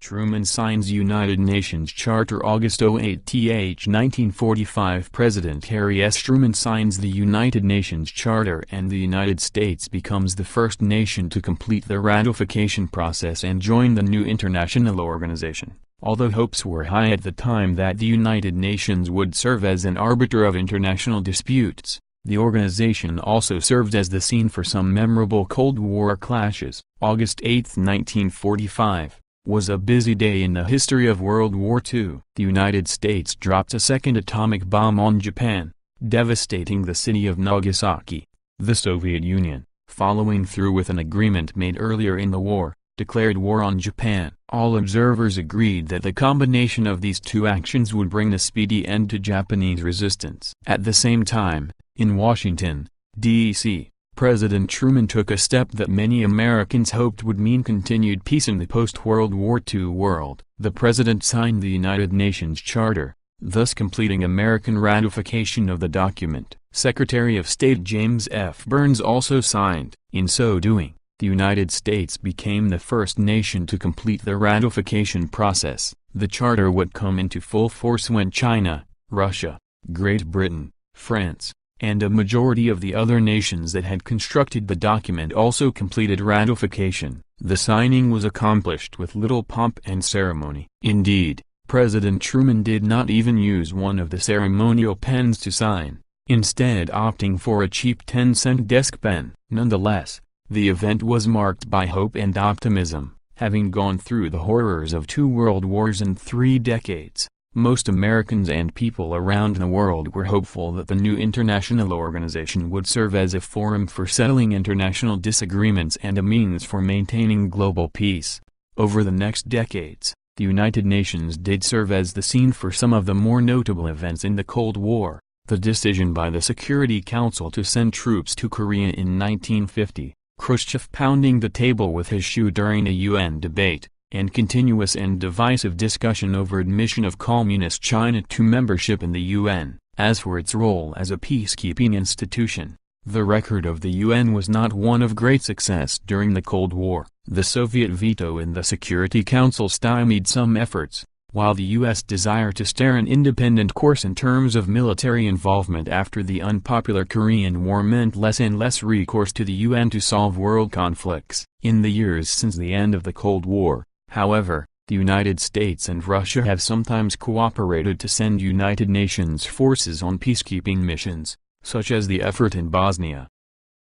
Truman signs United Nations Charter August 08th 1945 President Harry S. Truman signs the United Nations Charter and the United States becomes the first nation to complete the ratification process and join the new international organization. Although hopes were high at the time that the United Nations would serve as an arbiter of international disputes, the organization also served as the scene for some memorable Cold War clashes. August 8, 1945. Was a busy day in the history of World War II. The United States dropped a second atomic bomb on Japan, devastating the city of Nagasaki. The Soviet Union, following through with an agreement made earlier in the war, declared war on Japan. All observers agreed that the combination of these two actions would bring a speedy end to Japanese resistance. At the same time, in Washington, D.C., President Truman took a step that many Americans hoped would mean continued peace in the post-World War II world. The president signed the United Nations Charter, thus completing American ratification of the document. Secretary of State James F. Burns also signed. In so doing, the United States became the first nation to complete the ratification process. The charter would come into full force when China, Russia, Great Britain, France, and a majority of the other nations that had constructed the document also completed ratification. The signing was accomplished with little pomp and ceremony. Indeed, President Truman did not even use one of the ceremonial pens to sign, instead opting for a cheap 10-cent desk pen. Nonetheless, the event was marked by hope and optimism. Having gone through the horrors of 2 world wars in 3 decades, most Americans and people around the world were hopeful that the new international organization would serve as a forum for settling international disagreements and a means for maintaining global peace. Over the next decades, the United Nations did serve as the scene for some of the more notable events in the Cold War. The decision by the Security Council to send troops to Korea in 1950, Khrushchev pounding the table with his shoe during a UN debate, and continuous and divisive discussion over admission of Communist China to membership in the UN. As for its role as a peacekeeping institution, the record of the UN was not one of great success during the Cold War. The Soviet veto in the Security Council stymied some efforts, while the U.S. desire to steer an independent course in terms of military involvement after the unpopular Korean War meant less and less recourse to the UN to solve world conflicts. In the years since the end of the Cold War, however, the United States and Russia have sometimes cooperated to send United Nations forces on peacekeeping missions, such as the effort in Bosnia.